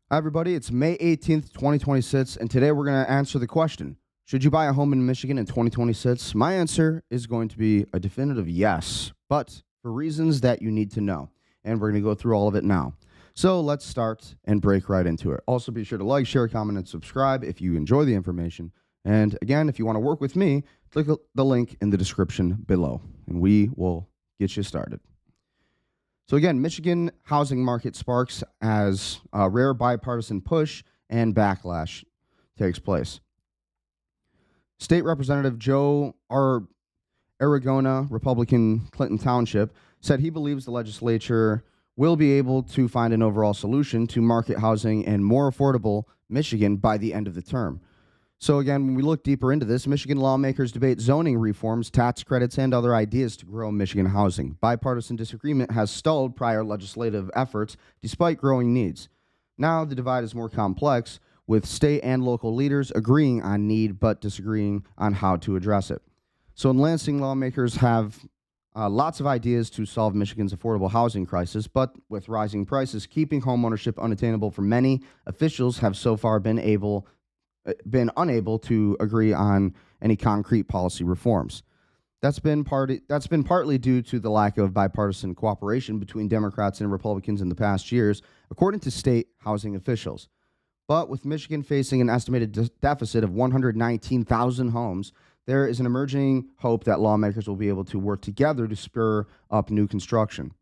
Hi, everybody. It's May 18th, 2026, and today we're going to answer the question, should you buy a home in Michigan in 2026? My answer is going to be a definitive yes, but for reasons that you need to know, and we're going to go through all of it now. So let's start and break right into it. Also, be sure to like, share, comment, and subscribe if you enjoy the information. And again, if you want to work with me, click the link in the description below, and we will get you started. So again, Michigan housing market sparks as a rare bipartisan push and backlash takes place. State Representative Joe R. Aragona, Republican Clinton Township, said he believes the legislature will be able to find an overall solution to market housing and more affordable Michigan by the end of the term. So again, when we look deeper into this, Michigan lawmakers debate zoning reforms, tax credits, and other ideas to grow Michigan housing. Bipartisan disagreement has stalled prior legislative efforts despite growing needs. Now the divide is more complex, with state and local leaders agreeing on need but disagreeing on how to address it. So in Lansing, lawmakers have lots of ideas to solve Michigan's affordable housing crisis, but with rising prices keeping homeownership unattainable for many, officials have so far been unable to agree on any concrete policy reforms. That's been partly due to the lack of bipartisan cooperation between Democrats and Republicans in the past years, according to state housing officials. But with Michigan facing an estimated deficit of 119,000 homes, there is an emerging hope that lawmakers will be able to work together to spur up new construction.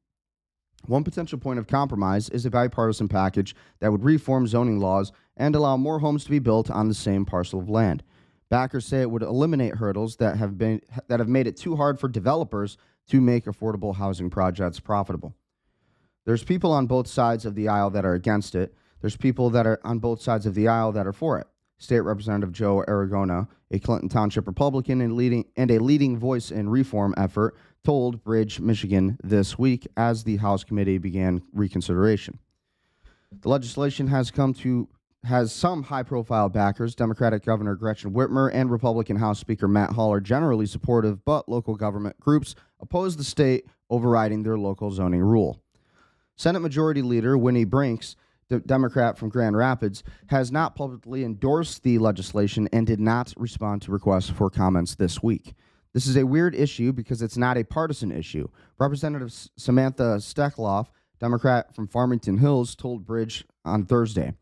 One potential point of compromise is a bipartisan package that would reform zoning laws and allow more homes to be built on the same parcel of land. Backers say it would eliminate hurdles that have made it too hard for developers to make affordable housing projects profitable. There's people on both sides of the aisle that are against it. There's people that are on both sides of the aisle that are for it. State Representative Joe Aragona, a Clinton Township Republican and a leading voice in reform effort, told Bridge, Michigan this week as the House committee began reconsideration. The legislation has some high-profile backers. Democratic Governor Gretchen Whitmer and Republican House Speaker Matt Hall are generally supportive, but local government groups oppose the state overriding their local zoning rule. Senate Majority Leader Winnie Brinks, the Democrat from Grand Rapids, has not publicly endorsed the legislation and did not respond to requests for comments this week. This is a weird issue because it's not a partisan issue. Representative Samantha Steckloff, Democrat from Farmington Hills, told Bridge on Thursday,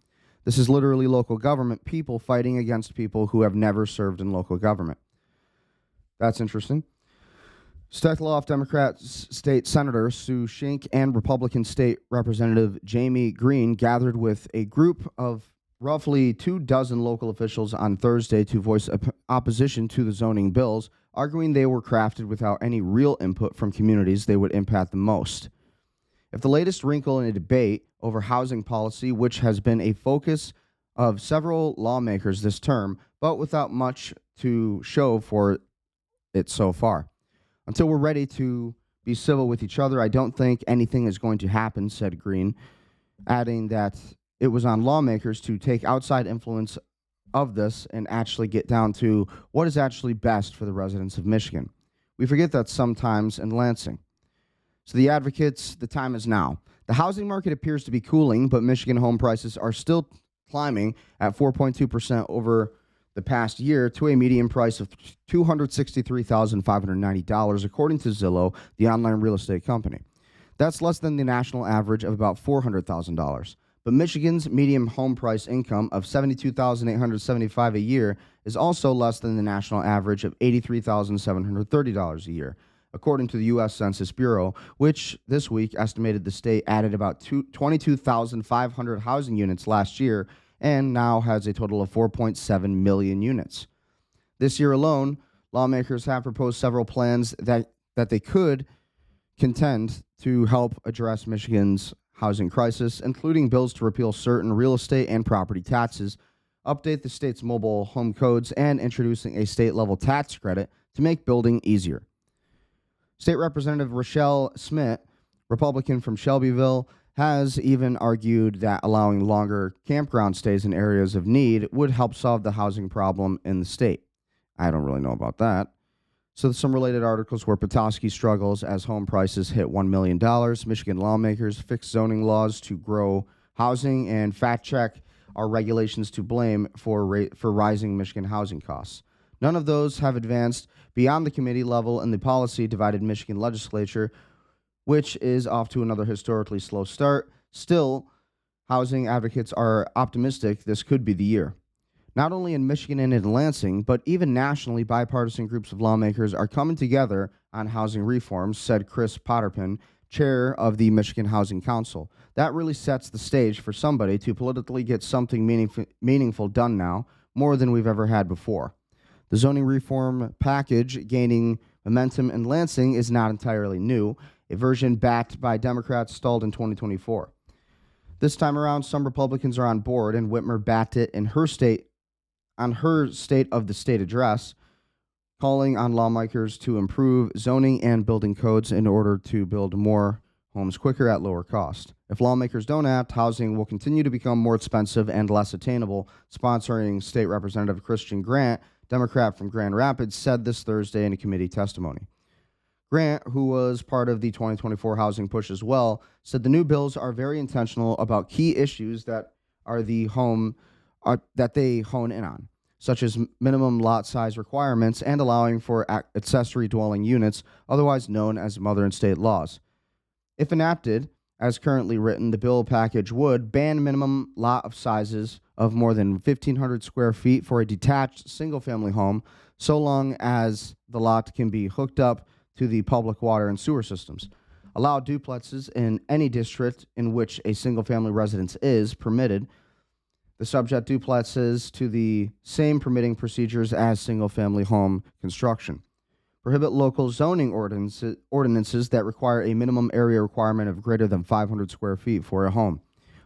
"This is literally local government people fighting against people who have never served in local government." That's interesting. Steckloff, Democrat State Senator Sue Shink, and Republican State Representative Jamie Green gathered with a group of roughly 24 local officials on Thursday to voice opposition to the zoning bills, arguing they were crafted without any real input from communities they would impact the most. If the latest wrinkle in a debate over housing policy, which has been a focus of several lawmakers this term, but without much to show for it so far. Until we're ready to be civil with each other, I don't think anything is going to happen, said Green, adding that it was on lawmakers to take outside influence of this and actually get down to what is actually best for the residents of Michigan. We forget that sometimes in Lansing. So the advocates, the time is now. The housing market appears to be cooling, but Michigan home prices are still climbing at 4.2% over the past year to a median price of $263,590, according to Zillow, the online real estate company. That's less than the national average of about $400,000. But Michigan's median home price income of $72,875 a year is also less than the national average of $83,730 a year, according to the U.S. Census Bureau, which this week estimated the state added about 22,500 housing units last year and now has a total of 4.7 million units. This year alone, lawmakers have proposed several plans that they could contend to help address Michigan's housing crisis, including bills to repeal certain real estate and property taxes, update the state's mobile home codes, and introducing a state-level tax credit to make building easier. State Representative Rochelle Smith, Republican from Shelbyville, has even argued that allowing longer campground stays in areas of need would help solve the housing problem in the state. I don't really know about that. So some related articles where Petoskey struggles as home prices hit $1 million. Michigan lawmakers fix zoning laws to grow housing and fact-check our regulations to blame for rising Michigan housing costs. None of those have advanced beyond the committee level in the policy-divided Michigan legislature, which is off to another historically slow start. Still, housing advocates are optimistic this could be the year. Not only in Michigan and in Lansing, but even nationally, bipartisan groups of lawmakers are coming together on housing reforms, said Chris Potterpin, chair of the Michigan Housing Council. That really sets the stage for somebody to politically get something meaningful done now, more than we've ever had before. The zoning reform package gaining momentum in Lansing is not entirely new. A version backed by Democrats stalled in 2024. This time around, some Republicans are on board, and Whitmer backed it in her State of the State address, calling on lawmakers to improve zoning and building codes in order to build more homes quicker at lower cost. If lawmakers don't act, housing will continue to become more expensive and less attainable, sponsoring State Representative Christian Grant, Democrat from Grand Rapids, said this Thursday in a committee testimony. Grant, who was part of the 2024 housing push as well, said the new bills are very intentional about key issues that they hone in on, such as minimum lot size requirements and allowing for accessory dwelling units, otherwise known as mother and state laws. If enacted, as currently written, the bill package would ban minimum lot of sizes of more than 1,500 square feet for a detached single-family home, so long as the lot can be hooked up to the public water and sewer systems. Allow duplexes in any district in which a single-family residence is permitted. The subject duplexes to the same permitting procedures as single-family home construction. Prohibit local zoning ordinances that require a minimum area requirement of greater than 500 square feet for a home.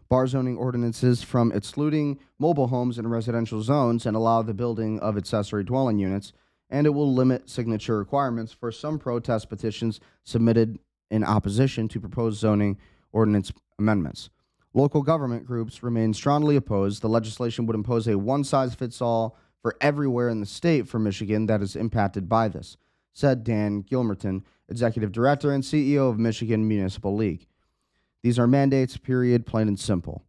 Bar zoning ordinances from excluding mobile homes in residential zones and allow the building of accessory dwelling units, and it will limit signature requirements for some protest petitions submitted in opposition to proposed zoning ordinance amendments. Local government groups remain strongly opposed. The legislation would impose a one-size-fits-all for everywhere in the state for Michigan that is impacted by this, said Dan Gilmerton, Executive Director and CEO of Michigan Municipal League. These are mandates, period, plain and simple.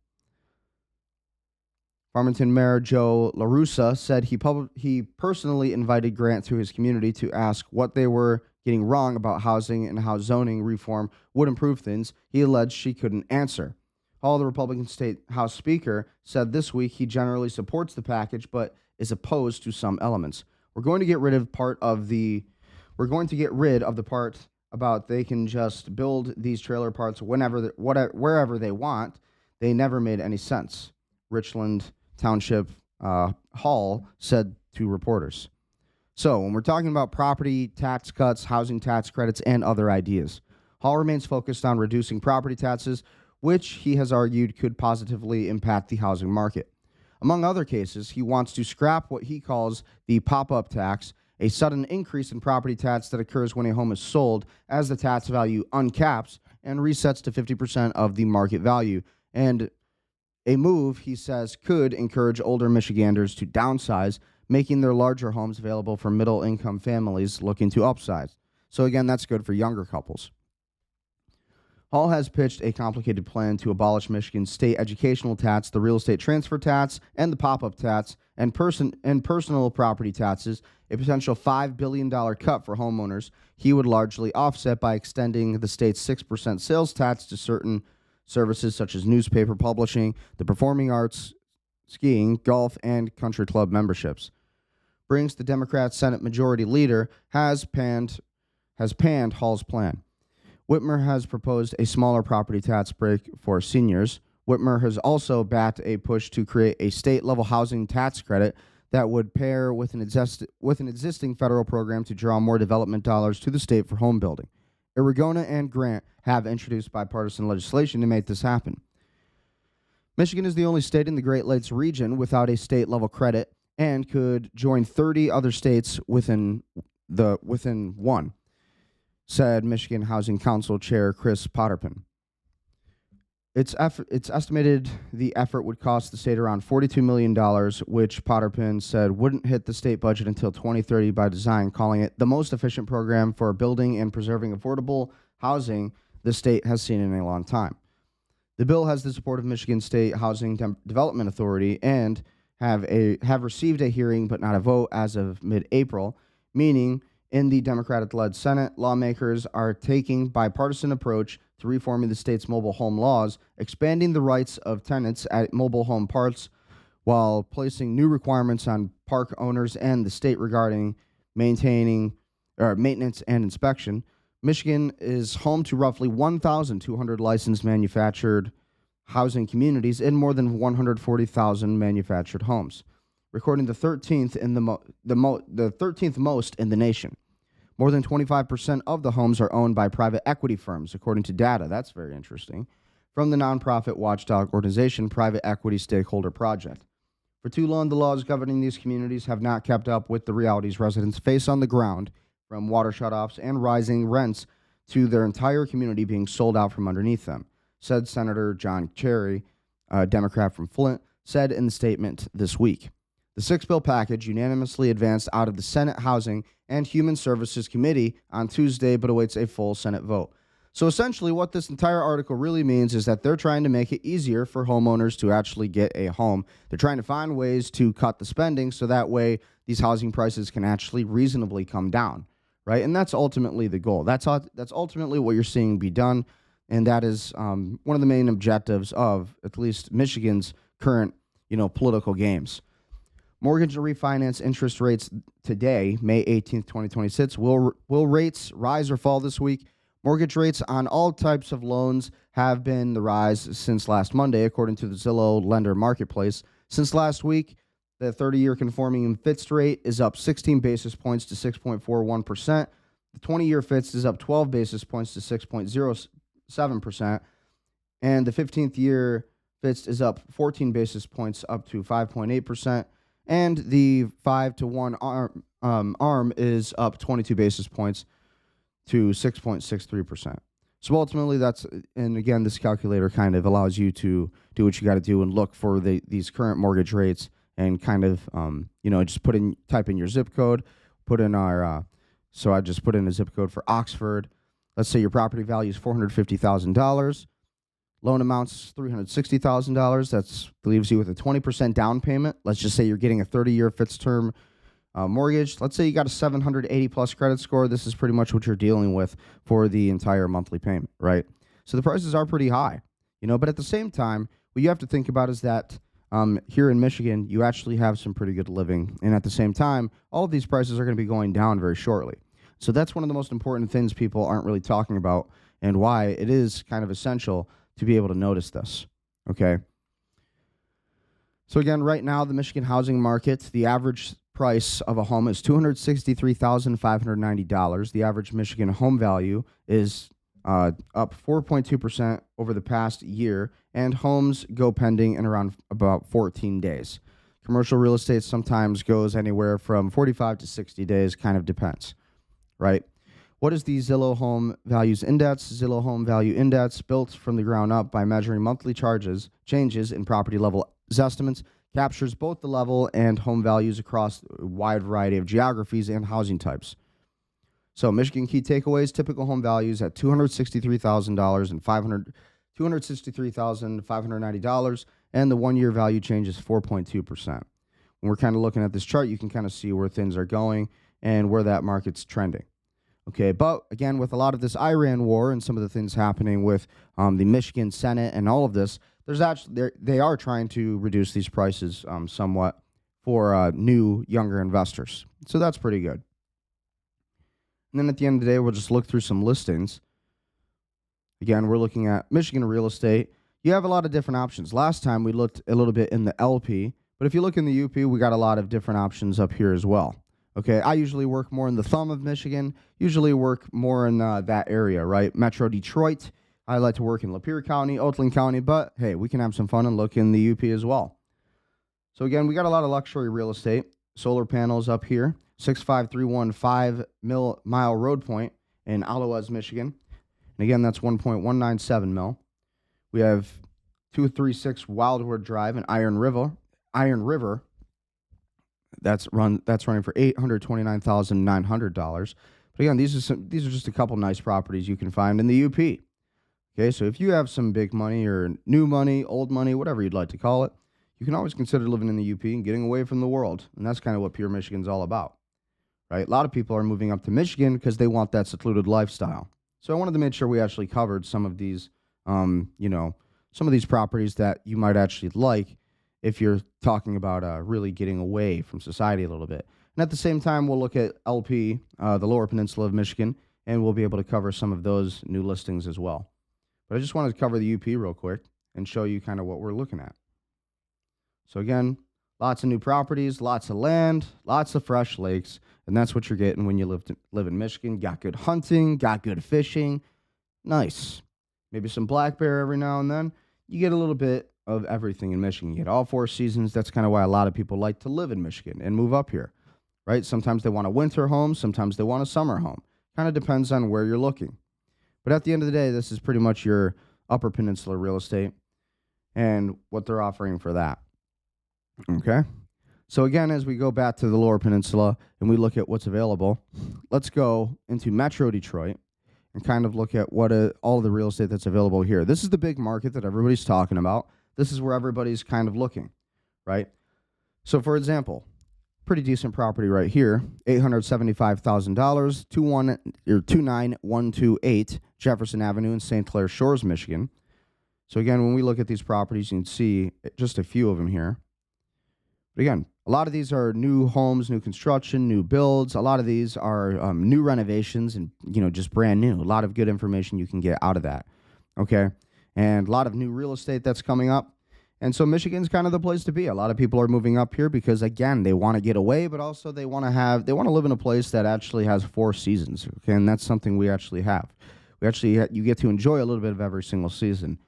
Farmington Mayor Joe LaRussa said he personally invited Grant to his community to ask what they were getting wrong about housing and how zoning reform would improve things. He alleged she couldn't answer. Hall, the Republican State House Speaker, said this week he generally supports the package but is opposed to some elements. We're going to get rid of the part about they can just build these trailer parks wherever they want. They never made any sense, Richland Township Hall said to reporters. So when we're talking about property tax cuts, housing tax credits, and other ideas, Hall remains focused on reducing property taxes, which he has argued could positively impact the housing market. Among other cases, he wants to scrap what he calls the pop-up tax, a sudden increase in property tax that occurs when a home is sold as the tax value uncaps and resets to 50% of the market value, and a move, he says, could encourage older Michiganders to downsize, making their larger homes available for middle-income families looking to upsize. So again, that's good for younger couples. Hall has pitched a complicated plan to abolish Michigan's state educational tax, the real estate transfer tax, and the pop-up tax, and personal property taxes, a potential $5 billion cut for homeowners. He would largely offset by extending the state's 6% sales tax to certain services such as newspaper publishing, the performing arts, skiing, golf, and country club memberships. Brings, the Democrat Senate Majority Leader, has panned Hall's plan. Whitmer has proposed a smaller property tax break for seniors. Whitmer has also backed a push to create a state-level housing tax credit that would pair with an existing federal program to draw more development dollars to the state for home building. Irrigona and Grant have introduced bipartisan legislation to make this happen. Michigan is the only state in the Great Lakes region without a state-level credit and could join 30 other states within one, said Michigan Housing Council Chair Chris Potterpin. It's estimated the effort would cost the state around $42 million, which Potterpin said wouldn't hit the state budget until 2030 by design, calling it the most efficient program for building and preserving affordable housing the state has seen in a long time. The bill has the support of Michigan State Housing Development Authority and have received a hearing but not a vote as of mid-April, meaning in the Democratic-led Senate, lawmakers are taking bipartisan approach to reforming the state's mobile home laws, expanding the rights of tenants at mobile home parks while placing new requirements on park owners and the state regarding maintenance and inspection. Michigan is home to roughly 1,200 licensed manufactured housing communities in more than 140,000 manufactured homes, recording the 13th in the 13th most in the nation. More than 25% of the homes are owned by private equity firms, according to data. That's very interesting. From the nonprofit watchdog organization Private Equity Stakeholder Project. For too long, the laws governing these communities have not kept up with the realities residents face on the ground, from water shutoffs and rising rents to their entire community being sold out from underneath them, said Senator John Cherry, a Democrat from Flint, said in the statement this week. The six-bill package unanimously advanced out of the Senate Housing and Human Services Committee on Tuesday, but awaits a full Senate vote. So essentially what this entire article really means is that they're trying to make it easier for homeowners to actually get a home. They're trying to find ways to cut the spending so that way these housing prices can actually reasonably come down, right? And that's ultimately the goal. That's ultimately what you're seeing be done, and that is one of the main objectives of at least Michigan's current, political games. Mortgage and refinance interest rates today, May 18th, 2026. Will rates rise or fall this week? Mortgage rates on all types of loans have been the rise since last Monday, according to the Zillow lender marketplace. Since last week, the 30-year conforming and fixed rate is up 16 basis points to 6.41%. The 20-year fixed is up 12 basis points to 6.07%. And the 15th-year fixed is up 14 basis points up to 5.8%. And the 5-to-1 arm is up 22 basis points to 6.63%. So ultimately, and again, this calculator kind of allows you to do what you got to do and look for these current mortgage rates and kind of, just type in your zip code, put in so I just put in a zip code for Oxford. Let's say your property value is $450,000. Loan amounts $360,000. That leaves you with a 20% down payment. Let's just say you're getting a 30-year fixed term mortgage. Let's say you got a 780 plus credit score. This is pretty much what you're dealing with for the entire monthly payment, right? So the prices are pretty high, but at the same time, what you have to think about is that here in Michigan, you actually have some pretty good living. And at the same time, all of these prices are going to be going down very shortly. So that's one of the most important things people aren't really talking about and why it is kind of essential to be able to notice this, okay? So again, right now, the Michigan housing market, the average price of a home is $263,590. The average Michigan home value is up 4.2% over the past year, and homes go pending in around about 14 days. Commercial real estate sometimes goes anywhere from 45 to 60 days, kind of depends, right? What is the Zillow Home Values Index? Zillow Home Value Index, built from the ground up by measuring monthly changes in property level estimates, captures both the level and home values across a wide variety of geographies and housing types. So Michigan key takeaways: typical home values at $263,000 and $263,590, and the 1 year value change is 4.2%. When we're kind of looking at this chart, you can kind of see where things are going and where that market's trending. Okay, but again, with a lot of this Iran war and some of the things happening with the Michigan Senate and all of this, they are trying to reduce these prices somewhat for new, younger investors. So that's pretty good. And then at the end of the day, we'll just look through some listings. Again, we're looking at Michigan real estate. You have a lot of different options. Last time we looked a little bit in the LP, but if you look in the UP, we got a lot of different options up here as well. Okay, I usually work more in the thumb of Michigan, usually work more in that area, right? Metro Detroit. I like to work in Lapeer County, Oatland County, but hey, we can have some fun and look in the UP as well. So again, we got a lot of luxury real estate. Solar panels up here, 65315 Mile Road Point in Allouez, Michigan. And again, that's 1.197 mil. We have 236 Wildwood Drive in Iron River. That's running for $829,900. But again, these are just a couple nice properties you can find in the UP. Okay, so if you have some big money or new money, old money, whatever you'd like to call it, you can always consider living in the UP and getting away from the world. And that's kind of what Pure Michigan's all about, right? A lot of people are moving up to Michigan because they want that secluded lifestyle. So I wanted to make sure we actually covered some of these, some of these properties that you might actually like if you're talking about really getting away from society a little bit. And at the same time, we'll look at LP, the Lower Peninsula of Michigan, and we'll be able to cover some of those new listings as well. But I just wanted to cover the UP real quick and show you kind of what we're looking at. So again, lots of new properties, lots of land, lots of fresh lakes, and that's what you're getting when you live in Michigan. Got good hunting, got good fishing. Nice. Maybe some black bear every now and then. You get a little bit of everything in Michigan. You get all 4 seasons. That's kind of why a lot of people like to live in Michigan and move up here, right? Sometimes they want a winter home. Sometimes they want a summer home. Kind of depends on where you're looking. But at the end of the day, this is pretty much your Upper Peninsula real estate and what they're offering for that. Okay? So again, as we go back to the Lower Peninsula and we look at what's available, let's go into Metro Detroit and kind of look at what all of the real estate that's available here. This is the big market that everybody's talking about. This is where everybody's kind of looking, right? So for example, pretty decent property right here, $875,000, 29128 Jefferson Avenue in St. Clair Shores, Michigan. So again, when we look at these properties, you can see just a few of them here. But again, a lot of these are new homes, new construction, new builds. A lot of these are new renovations and, just brand new. A lot of good information you can get out of that, okay? And a lot of new real estate that's coming up. And so Michigan's kind of the place to be. A lot of people are moving up here because, again, they want to get away, but also they want to live in a place that actually has 4 seasons, okay? And that's something we actually have. You get to enjoy a little bit of every single season.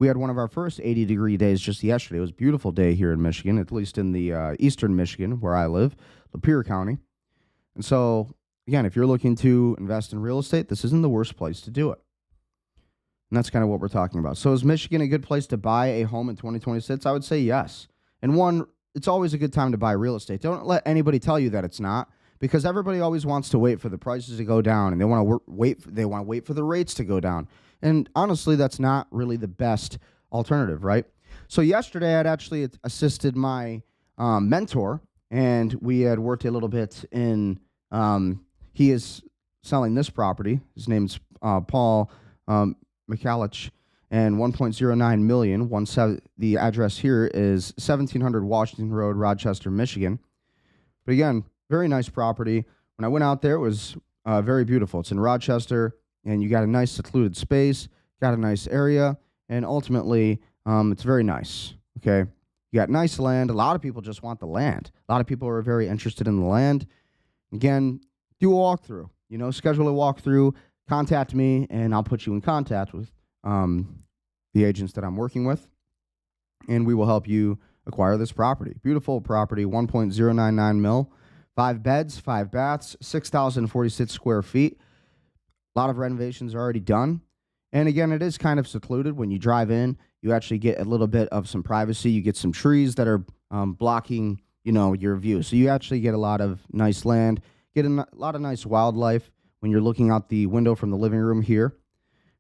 We had one of our first 80-degree days just yesterday. It was a beautiful day here in Michigan, at least in the eastern Michigan where I live, Lapeer County. And so, again, if you're looking to invest in real estate, this isn't the worst place to do it. And that's kind of what we're talking about. So is Michigan a good place to buy a home in 2026? I would say yes. And one, it's always a good time to buy real estate. Don't let anybody tell you that it's not, because everybody always wants to wait for the prices to go down, and they want to wait for the rates to go down. And honestly, that's not really the best alternative, right? So yesterday, I'd actually assisted my mentor, and we had worked a little bit in. He is selling this property. His name's Paul McCallich, and $1.09 million. The address here is 1700 Washington Road, Rochester, Michigan. But again, very nice property. When I went out there, it was very beautiful. It's in Rochester, and you got a nice secluded space, got a nice area, and ultimately, it's very nice. Okay, you got nice land. A lot of people just want the land. A lot of people are very interested in the land. Again, do a walkthrough. Schedule a walkthrough. Contact me, and I'll put you in contact with the agents that I'm working with, and we will help you acquire this property. Beautiful property, 1.099 mil, 5 beds, 5 baths, 6,046 square feet. A lot of renovations are already done. And again, it is kind of secluded. When you drive in, you actually get a little bit of some privacy. You get some trees that are blocking, your view. So you actually get a lot of nice land, get a lot of nice wildlife when you're looking out the window from the living room here.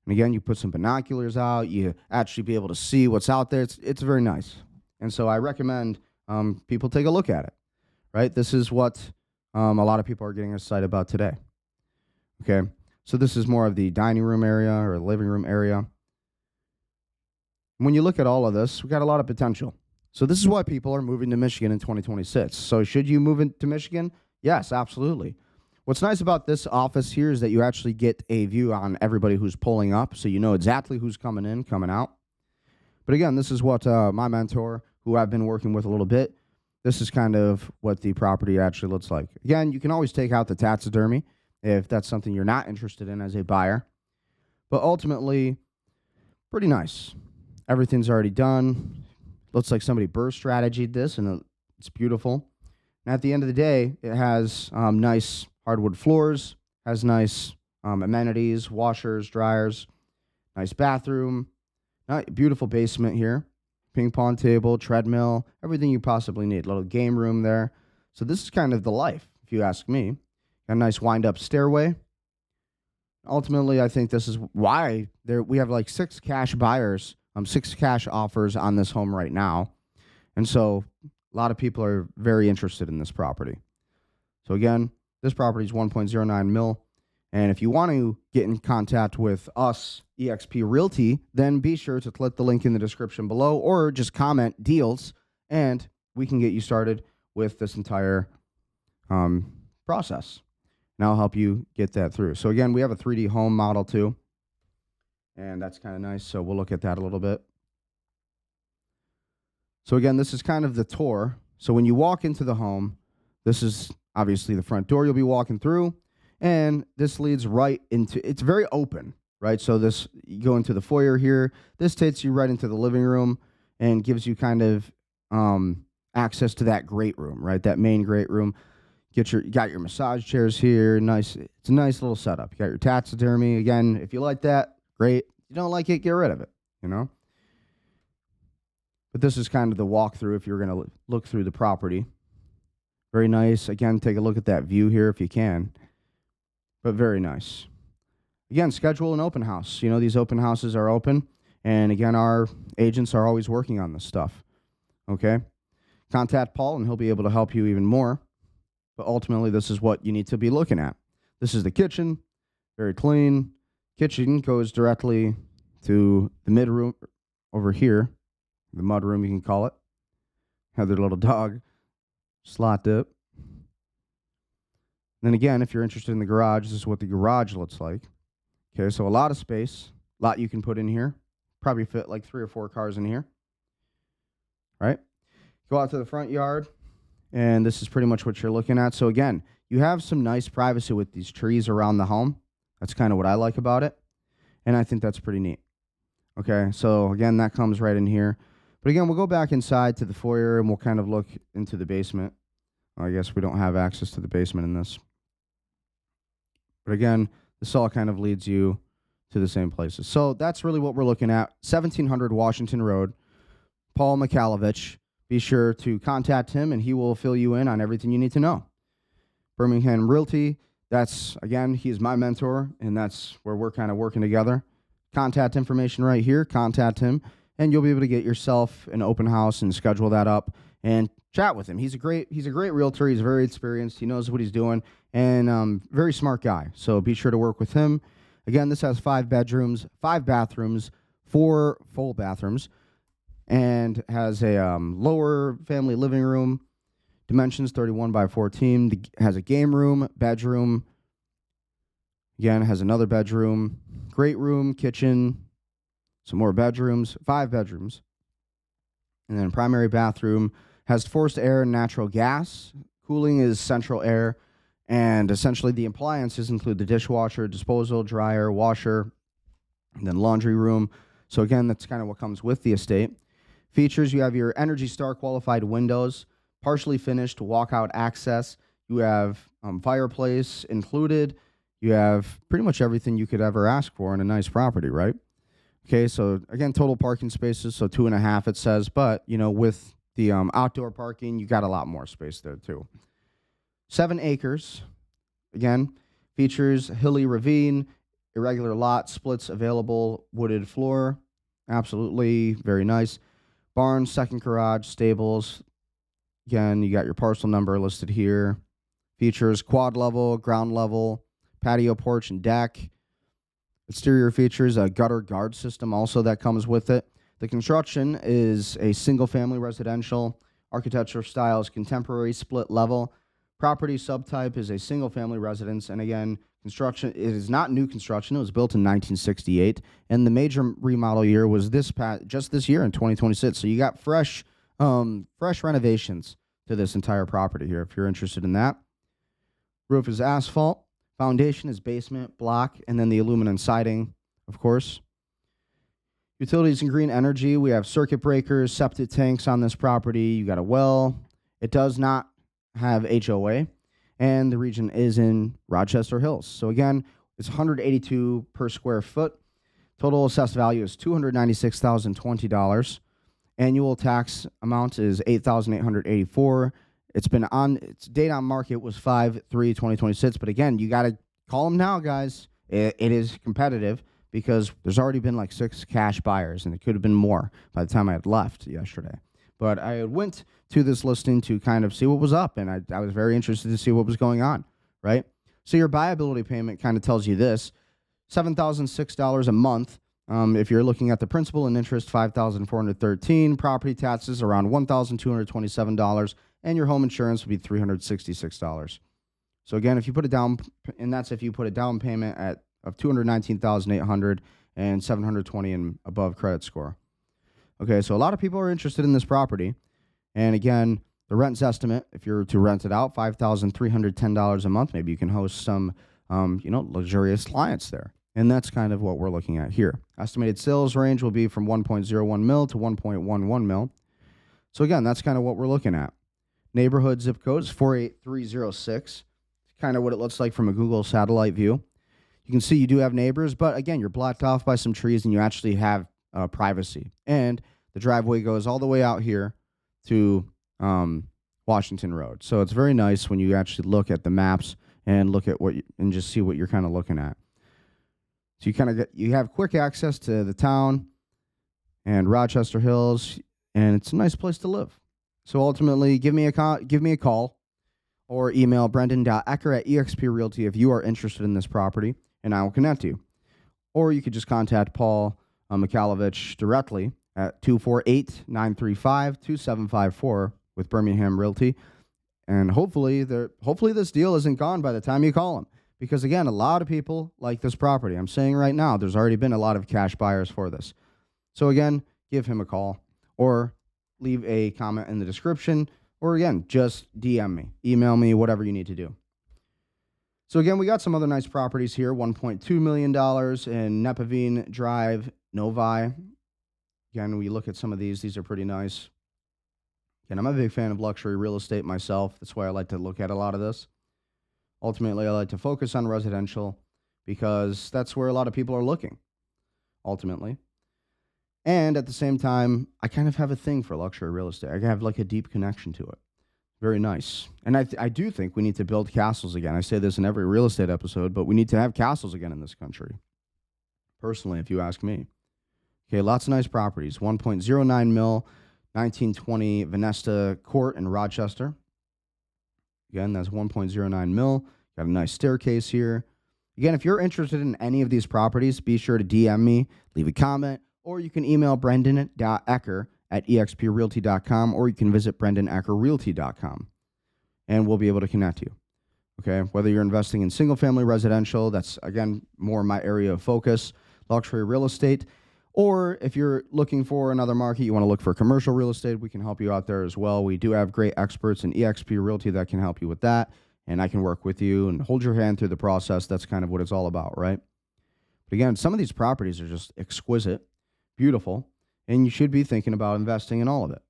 And again, you put some binoculars out, you actually be able to see what's out there. It's very nice. And so I recommend people take a look at it, right? This is what a lot of people are getting excited about today. Okay, so this is more of the dining room area or living room area. When you look at all of this, we got a lot of potential. So this is why people are moving to Michigan in 2026. So should you move into Michigan? Yes, absolutely. What's nice about this office here is that you actually get a view on everybody who's pulling up, so you know exactly who's coming in, coming out. But again, this is what my mentor, who I've been working with a little bit, this is kind of what the property actually looks like. Again, you can always take out the taxidermy if that's something you're not interested in as a buyer. But ultimately, pretty nice. Everything's already done. Looks like somebody burst strategied this, and it's beautiful. And at the end of the day, it has nice hardwood floors, has nice amenities, washers, dryers, nice bathroom, beautiful basement here, ping pong table, treadmill, everything you possibly need. Little game room there. So this is kind of the life, if you ask me. Got a nice wind-up stairway. Ultimately, I think this is why we have like 6 cash buyers, 6 cash offers on this home right now. And so a lot of people are very interested in this property. So again, this property is 1.09 mil. And if you want to get in contact with us, eXp Realty, then be sure to click the link in the description below or just comment deals, and we can get you started with this entire process. And I'll help you get that through. So again, we have a 3D home model too, and that's kind of nice. So we'll look at that a little bit. So again, this is kind of the tour. So when you walk into the home, this is obviously the front door you'll be walking through, and this leads right into, it's very open, right? So this, you go into the foyer here. This takes you right into the living room and gives you kind of access to that great room, right? That main great room. You got your massage chairs here. Nice. It's a nice little setup. You got your taxidermy. Again, if you like that, great. If you don't like it, get rid of it, you know? But this is kind of the walkthrough if you're going to look through the property. Very nice. Again, take a look at that view here if you can. But very nice. Again, schedule an open house. You know, these open houses are open. And again, our agents are always working on this stuff. Okay? Contact Paul and he'll be able to help you even more. But ultimately, this is what you need to be looking at. This is the kitchen. Very clean. Kitchen goes directly to the mid room over here. The mud room, you can call it. Have their little dog slot dip. Then again, if you're interested in the garage, this is what the garage looks like. Okay, so a lot of space. A lot you can put in here. Probably fit like 3 or 4 cars in here. All right? Go out to the front yard. And this is pretty much what you're looking at. So again, you have some nice privacy with these trees around the home. That's kind of what I like about it. And I think that's pretty neat. Okay, so again, that comes right in here. But again, we'll go back inside to the foyer and we'll kind of look into the basement. I guess we don't have access to the basement in this. But again, this all kind of leads you to the same places. So that's really what we're looking at. 1700 Washington Road, Paul Mikalovich. Be sure to contact him, and he will fill you in on everything you need to know. Birmingham Realty, that's, again, he's my mentor, and that's where we're kind of working together. Contact information right here. Contact him, and you'll be able to get yourself an open house and schedule that up and chat with him. He's a great realtor. He's very experienced. He knows what he's doing, and very smart guy. So be sure to work with him. Again, this has 5 bedrooms, 5 bathrooms, 4 full bathrooms, and has a lower family living room, dimensions 31 by 14, has a game room, bedroom, again, has another bedroom, great room, kitchen, some more bedrooms, 5 bedrooms, and then primary bathroom, has forced air and natural gas, cooling is central air, and essentially the appliances include the dishwasher, disposal, dryer, washer, and then laundry room. So again, that's kind of what comes with the estate. Features, you have your Energy Star qualified windows, partially finished walkout access. You have fireplace included. You have pretty much everything you could ever ask for in a nice property, right? Okay, so again, total parking spaces, so 2.5 it says, but you know, with the outdoor parking, you got a lot more space there too. 7 acres, again, features hilly ravine, irregular lot, splits available, wooded floor, absolutely very nice. Barn, second garage, stables. Again, you got your parcel number listed here. Features quad level, ground level, patio porch and deck. Exterior features a gutter guard system also that comes with it. The construction is a single family residential. Architectural style is contemporary, split level. Property subtype is a single family residence. And again, construction, it is not new construction. It was built in 1968. And the major remodel year was just this year in 2026. So you got fresh renovations to this entire property here if you're interested in that. Roof is asphalt. Foundation is basement, block, and then the aluminum siding, of course. Utilities and green energy. We have circuit breakers, septic tanks on this property. You got a well. It does not have HOA. And the region is in Rochester Hills. So again, it's $182 per square foot. Total assessed value is $296,020. Annual tax amount is $8,884. Its date on market was 5/3/2026. But again, you got to call them now, guys. It is competitive because there's already been like 6 cash buyers, and it could have been more by the time I had left yesterday. But I went to this listing to kind of see what was up, and I was very interested to see what was going on, right? So your buyability payment kind of tells you this: $7,006 a month. If you're looking at the principal and interest, $5,413. Property taxes around $1,227, and your home insurance would be $366. So again, if you put it down, and that's if you put a down payment of $219,800 and $720 and above credit score. Okay, so a lot of people are interested in this property, and again, the rent's estimate, if you're to rent it out, $5,310 a month. Maybe you can host some, luxurious clients there. And that's kind of what we're looking at here. Estimated sales range will be from 1.01 mil to 1.11 mil. So again, that's kind of what we're looking at. Neighborhood zip code is 48306. Kind of what it looks like from a Google satellite view. You can see you do have neighbors, but again, you're blocked off by some trees and you actually have privacy. And the driveway goes all the way out here to Washington Road. So it's very nice when you actually look at the maps and look at and just see what you're kind of looking at. So you have quick access to the town and Rochester Hills, and it's a nice place to live. So ultimately, give me a call or email brendan.ecker@exprealty if you are interested in this property, and I will connect you. Or you could just contact Paul Mikalovich directly at 248-935-2754 with Birmingham Realty. And hopefully this deal isn't gone by the time you call him. Because, again, a lot of people like this property. I'm saying right now, there's already been a lot of cash buyers for this. So, again, give him a call or leave a comment in the description. Or, again, just DM me, email me, whatever you need to do. So, again, we got some other nice properties here. $1.2 million in Nepavine Drive, Novi. Again, we look at some of these. These are pretty nice. Again, I'm a big fan of luxury real estate myself. That's why I like to look at a lot of this. Ultimately, I like to focus on residential because that's where a lot of people are looking, ultimately. And at the same time, I kind of have a thing for luxury real estate. I have like a deep connection to it. Very nice. And I do think we need to build castles again. I say this in every real estate episode, but we need to have castles again in this country. Personally, if you ask me. Okay, lots of nice properties. 1.09 mil, 1920 Venesta Court in Rochester. Again, that's 1.09 mil. Got a nice staircase here. Again, if you're interested in any of these properties, be sure to DM me, leave a comment, or you can email brendan.ecker@exprealty.com, or you can visit brendaneckerrealty.com, and we'll be able to connect you. Okay, whether you're investing in single-family residential, that's, again, more my area of focus, luxury real estate, or if you're looking for another market, you want to look for commercial real estate, we can help you out there as well. We do have great experts in eXp Realty that can help you with that, and I can work with you and hold your hand through the process. That's kind of what it's all about, right? But again, some of these properties are just exquisite, beautiful, and you should be thinking about investing in all of it,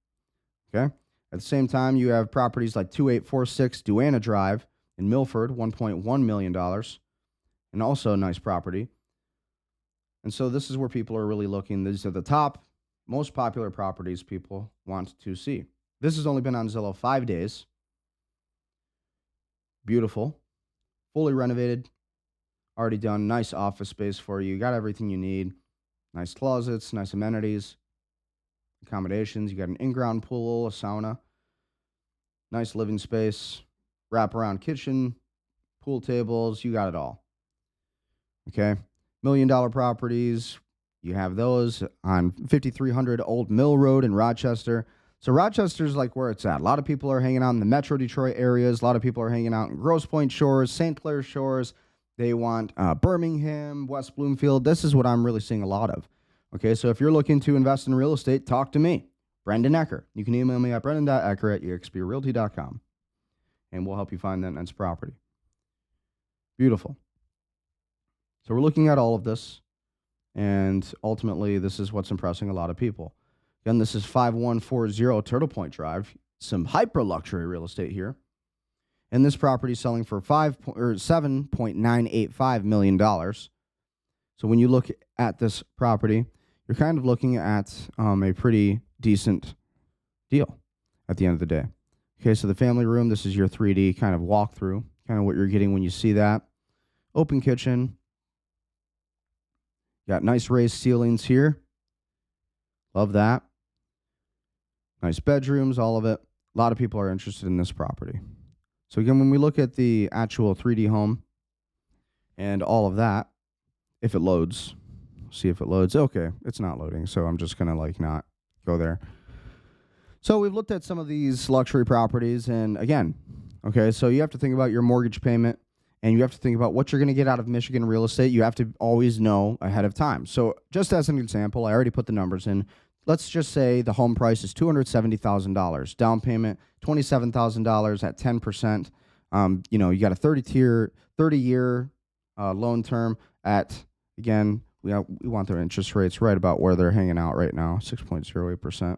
okay? At the same time, you have properties like 2846 Duana Drive in Milford, $1.1 million, and also a nice property. And so this is where people are really looking. These are the top, most popular properties people want to see. This has only been on Zillow 5 days. Beautiful. Fully renovated. Already done. Nice office space for you. Got everything you need. Nice closets, nice amenities, accommodations. You got an in-ground pool, a sauna. Nice living space. Wrap-around kitchen, pool tables. You got it all. Okay. $1 million properties, you have those on 5300 Old Mill Road in Rochester. So Rochester's like where it's at. A lot of people are hanging out in the Metro Detroit areas. A lot of people are hanging out in Grosse Pointe Shores, St. Clair Shores. They want Birmingham, West Bloomfield. This is what I'm really seeing a lot of. Okay, so if you're looking to invest in real estate, talk to me, Brendan Ecker. You can email me at brendan.ecker@exprealty.com, and we'll help you find that next property. Beautiful. So we're looking at all of this, and ultimately, this is what's impressing a lot of people. Again, this is 5140 Turtle Point Drive, some hyper-luxury real estate here. And this property is selling for $7.985 million. So when you look at this property, you're kind of looking at a pretty decent deal at the end of the day. Okay, so the family room, this is your 3D kind of walkthrough, kind of what you're getting when you see that. Open kitchen. Got nice raised ceilings here. Love that. Nice bedrooms, all of it. A lot of people are interested in this property. So again, when we look at the actual 3D home and all of that, if it loads, see if it loads. Okay, it's not loading, so I'm just gonna like not go there. So we've looked at some of these luxury properties, and again, okay, so you have to think about your mortgage payment, and you have to think about what you're gonna get out of Michigan real estate. You have to always know ahead of time. So just as an example, I already put the numbers in. Let's just say the home price is $270,000. Down payment $27,000 at 10%. You got a 30-year loan term at, again, we want their interest rates right about where they're hanging out right now, 6.08%.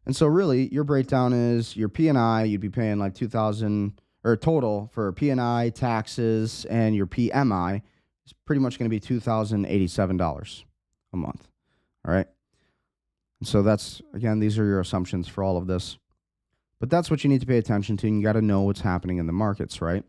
And so really your breakdown is your P&I, you'd be paying like $2,000 or total for P&I, taxes, and your PMI is pretty much going to be $2,087 a month. All right. And so that's, again, these are your assumptions for all of this. But that's what you need to pay attention to. And you got to know what's happening in the markets, right?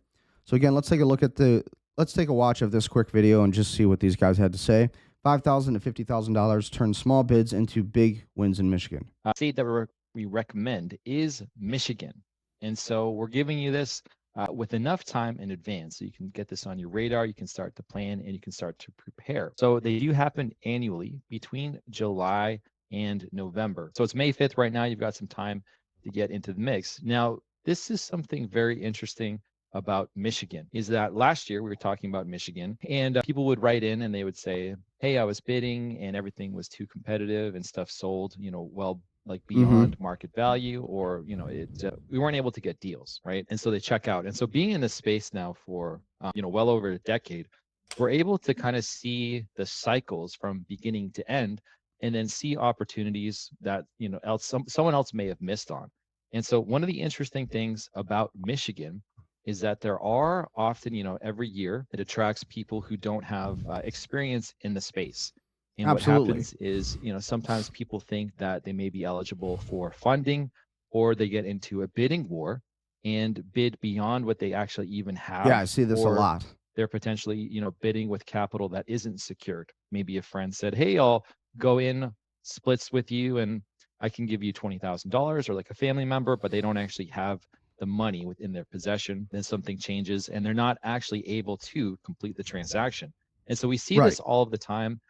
So again, let's take a watch of this quick video and just see what these guys had to say. $5,000 to $50,000 turn small bids into big wins in Michigan. State that we recommend is Michigan. And so we're giving you this with enough time in advance so you can get this on your radar, you can start to plan, and you can start to prepare. So they do happen annually between July and November. So it's May 5th right now. You've got some time to get into the mix. Now, this is something very interesting about Michigan, is that last year we were talking about Michigan, and people would write in and they would say, hey, I was bidding and everything was too competitive and stuff sold, well, like beyond market value, or we weren't able to get deals, right? And so they check out. And so being in this space now for well over a decade, we're able to kind of see the cycles from beginning to end, and then see opportunities that someone else may have missed on. And so one of the interesting things about Michigan is that there are often, every year, it attracts people who don't have experience in the space. And Absolutely. what happens is, sometimes people think that they may be eligible for funding, or they get into a bidding war and bid beyond what they actually even have. Yeah, I see this a lot. They're potentially, bidding with capital that isn't secured. Maybe a friend said, hey, I'll go in splits with you and I can give you $20,000, or like a family member, but they don't actually have the money within their possession. Then something changes and they're not actually able to complete the transaction. And so we see this all of the time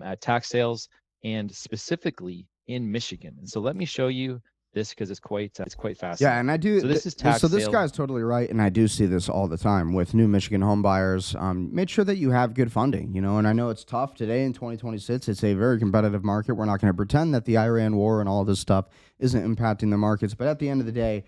at tax sales, and specifically in Michigan. And so let me show you this because it's quite fascinating. Yeah, and I do. So this is tax So this guy's totally right, and I do see this all the time with new Michigan home buyers. Make sure that you have good funding, and I know it's tough today in 2026. It's a very competitive market. We're not going to pretend that the Iran war and all this stuff isn't impacting the markets, but at the end of the day,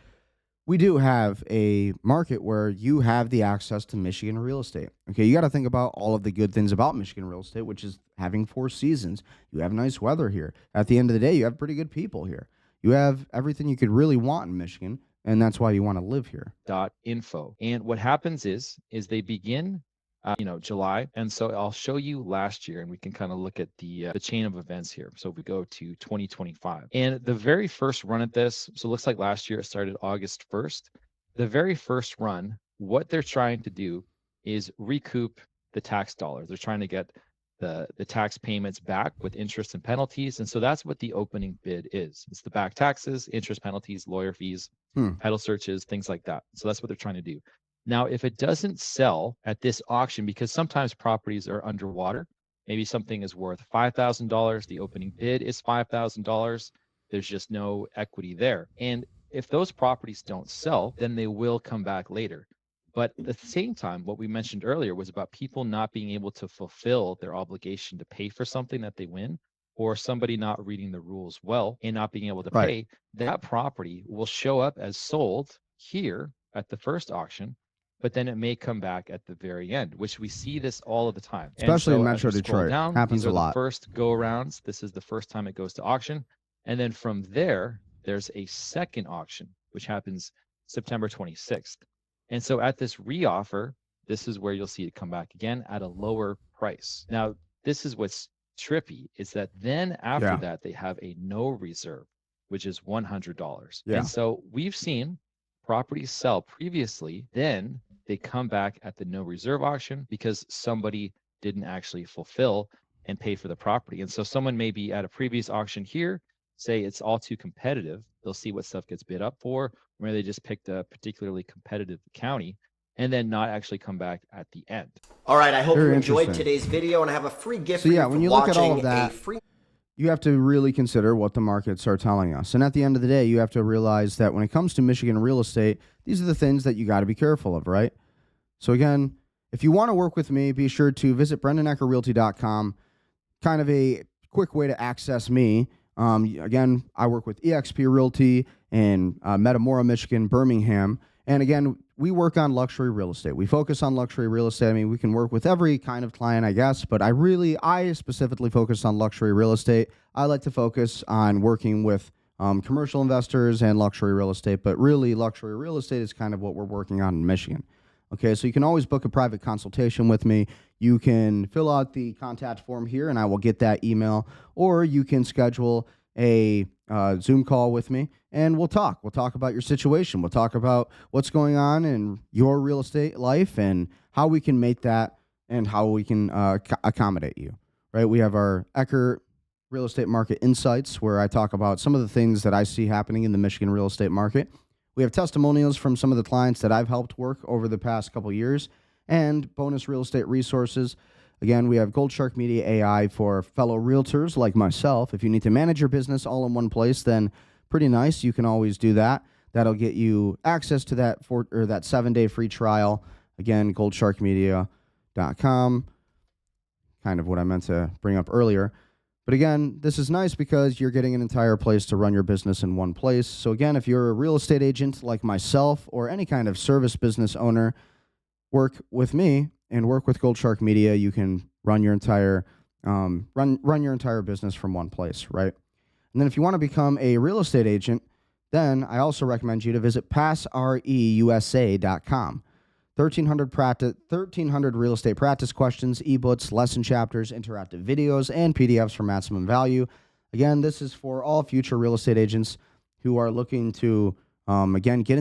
we do have a market where you have the access to Michigan real estate. Okay, you got to think about all of the good things about Michigan real estate, which is having 4 seasons. You have nice weather here. At the end of the day, you have pretty good people here. You have everything you could really want in Michigan, and that's why you want to live here. .info. And what happens is they begin July. And so I'll show you last year, and we can kind of look at the chain of events here. So if we go to 2025, and the very first run at this, so it looks like last year it started August 1st. The very first run, what they're trying to do is recoup the tax dollars. They're trying to get the tax payments back with interest and penalties. And so that's what the opening bid is. It's the back taxes, interest, penalties, lawyer fees, title searches, things like that. So that's what they're trying to do. Now, if it doesn't sell at this auction, because sometimes properties are underwater, maybe something is worth $5,000, the opening bid is $5,000, there's just no equity there. And if those properties don't sell, then they will come back later. But at the same time, what we mentioned earlier was about people not being able to fulfill their obligation to pay for something that they win, or somebody not reading the rules well and not being able to pay. That property will show up as sold here at the first auction, but then it may come back at the very end, which we see this all of the time. Especially in Metro Detroit. Happens a lot. First go-arounds. This is the first time it goes to auction. And then from there, there's a second auction, which happens September 26th. And so at this reoffer, this is where you'll see it come back again at a lower price. Now, this is what's trippy, is that then after that, they have a no reserve, which is $100. And so we've seen properties sell previously, then they come back at the no reserve auction because somebody didn't actually fulfill and pay for the property. And so someone may be at a previous auction here, say it's all too competitive. They'll see what stuff gets bid up for, where they just picked a particularly competitive county and then not actually come back at the end. All right, I hope Very you enjoyed interesting. today's video, and I have a free gift So for yeah, you when for you look at all watching of that, a free. you have to really consider what the markets are telling us. And at the end of the day, you have to realize that when it comes to Michigan real estate, these are the things that you got to be careful of, right? So again, if you want to work with me, be sure to visit BrendanEckerRealty.com. Kind of a quick way to access me. Again, I work with eXp Realty in Metamora, Michigan, Birmingham. And again, we work on luxury real estate. We focus on luxury real estate. I mean, we can work with every kind of client, I guess, but I specifically focus on luxury real estate. I like to focus on working with commercial investors and luxury real estate, but really luxury real estate is kind of what we're working on in Michigan. Okay, so you can always book a private consultation with me. You can fill out the contact form here, and I will get that email, or you can schedule a Zoom call with me, and we'll talk. We'll talk about your situation. We'll talk about what's going on in your real estate life and how we can make that and how we can accommodate you, right? We have our Ecker Real Estate Market Insights, where I talk about some of the things that I see happening in the Michigan real estate market. We have testimonials from some of the clients that I've helped work over the past couple years and bonus real estate resources. Again, we have Gold Shark Media AI for fellow realtors like myself. If you need to manage your business all in one place, then pretty nice. You can always do that. That'll get you access to that 7-day free trial. Again, goldsharkmedia.com. Kind of what I meant to bring up earlier. But again, this is nice because you're getting an entire place to run your business in one place. So again, if you're a real estate agent like myself or any kind of service business owner, work with me and work with Gold Shark Media. You can run your entire run your entire business from one place, right? And then if you want to become a real estate agent, then I also recommend you to visit passreusa.com. 1,300 real estate practice questions, ebooks, lesson chapters, interactive videos, and PDFs for maximum value. Again, this is for all future real estate agents who are looking to, again, get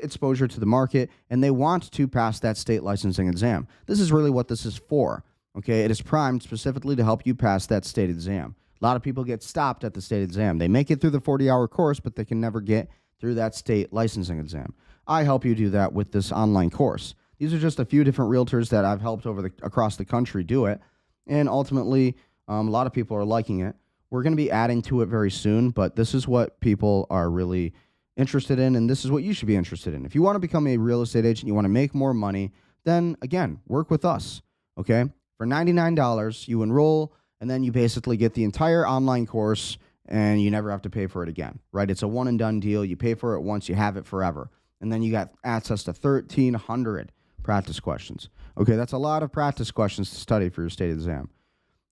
exposure to the market, and they want to pass that state licensing exam. This is really what this is for, okay? It is primed specifically to help you pass that state exam. A lot of people get stopped at the state exam. They make it through the 40-hour course, but they can never get through that state licensing exam. I help you do that with this online course. These are just a few different realtors that I've helped across the country do it, and ultimately, a lot of people are liking it. We're going to be adding to it very soon, but this is what people are really interested in, and this is what you should be interested in. If you want to become a real estate agent, you want to make more money, then again, work with us, okay? For $99, you enroll, and then you basically get the entire online course, and you never have to pay for it again, right? It's a one-and-done deal. You pay for it once, you have it forever. And then you got access to 1,300 practice questions. Okay, that's a lot of practice questions to study for your state exam.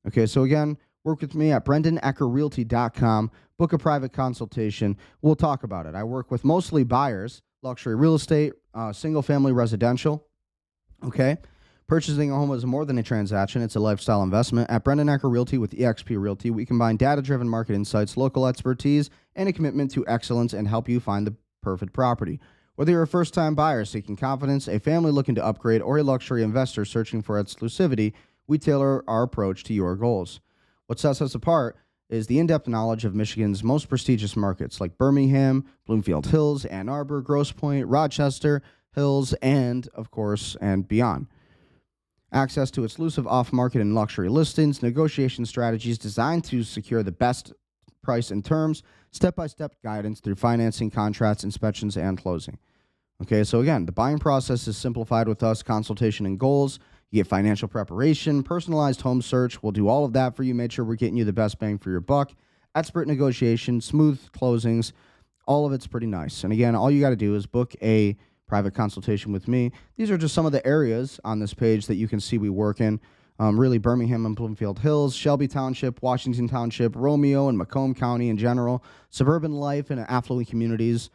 Okay, so again, work with me at BrendanEckerRealty.com. Book a private consultation. We'll talk about it. I work with mostly buyers, luxury real estate, single-family residential. Okay, purchasing a home is more than a transaction. It's a lifestyle investment. At Brendan Ecker Realty with eXp Realty, we combine data-driven market insights, local expertise, and a commitment to excellence and help you find the perfect property. Whether you're a first-time buyer seeking confidence, a family looking to upgrade, or a luxury investor searching for exclusivity, we tailor our approach to your goals. What sets us apart is the in-depth knowledge of Michigan's most prestigious markets like Birmingham, Bloomfield Hills, Ann Arbor, Grosse Pointe, Rochester Hills, and, of course, and beyond. Access to exclusive off-market and luxury listings, negotiation strategies designed to secure the best price and terms, step-by-step guidance through financing, contracts, inspections, and closing. Okay, so again, the buying process is simplified with us, consultation and goals. You get financial preparation, personalized home search. We'll do all of that for you. Make sure we're getting you the best bang for your buck. Expert negotiation, smooth closings. All of it's pretty nice. And again, all you got to do is book a private consultation with me. These are just some of the areas on this page that you can see we work in. Really Birmingham and Bloomfield Hills, Shelby Township, Washington Township, Romeo and Macomb County in general, suburban life and affluent communities,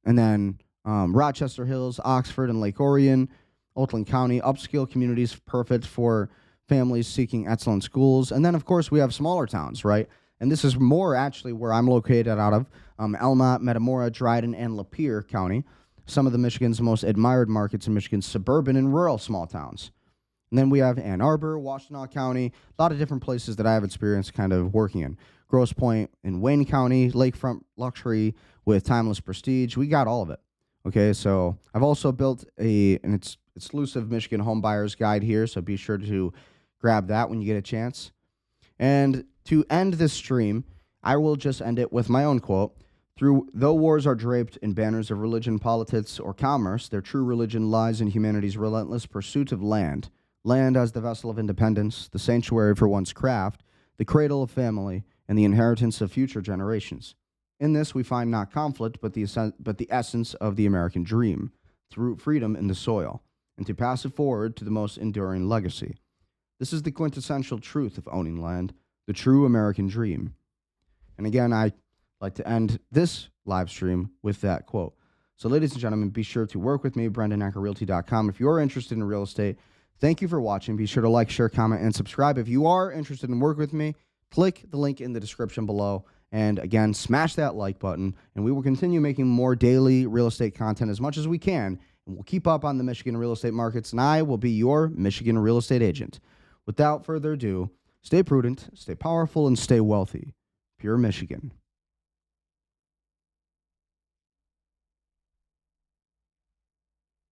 and then Rochester Hills, Oxford and Lake Orion, Oakland County, upscale communities perfect for families seeking excellent schools. And then, of course, we have smaller towns, right? And this is more actually where I'm located out of, Elmont, Metamora, Dryden, and Lapeer County, some of the Michigan's most admired markets in Michigan's suburban and rural small towns. And then we have Ann Arbor, Washtenaw County, a lot of different places that I have experience kind of working in. Grosse Pointe in Wayne County, lakefront luxury with timeless prestige. We got all of it. Okay, so I've also built an exclusive Michigan home buyers guide here, so be sure to grab that when you get a chance. And to end this stream, I will just end it with my own quote. Though wars are draped in banners of religion, politics, or commerce, their true religion lies in humanity's relentless pursuit of land. Land as the vessel of independence, the sanctuary for one's craft, the cradle of family, and the inheritance of future generations. In this, we find not conflict, but the essence of the American dream, through freedom in the soil, and to pass it forward to the most enduring legacy. This is the quintessential truth of owning land, the true American dream. And again, I like to end this live stream with that quote. So, ladies and gentlemen, be sure to work with me, BrendanAckerRealty.com. If you're interested in real estate, thank you for watching. Be sure to like, share, comment, and subscribe. If you are interested in work with me, click the link in the description below. And again, smash that like button, and we will continue making more daily real estate content as much as we can. And we'll keep up on the Michigan real estate markets, and I will be your Michigan real estate agent. Without further ado, stay prudent, stay powerful, and stay wealthy. Pure Michigan.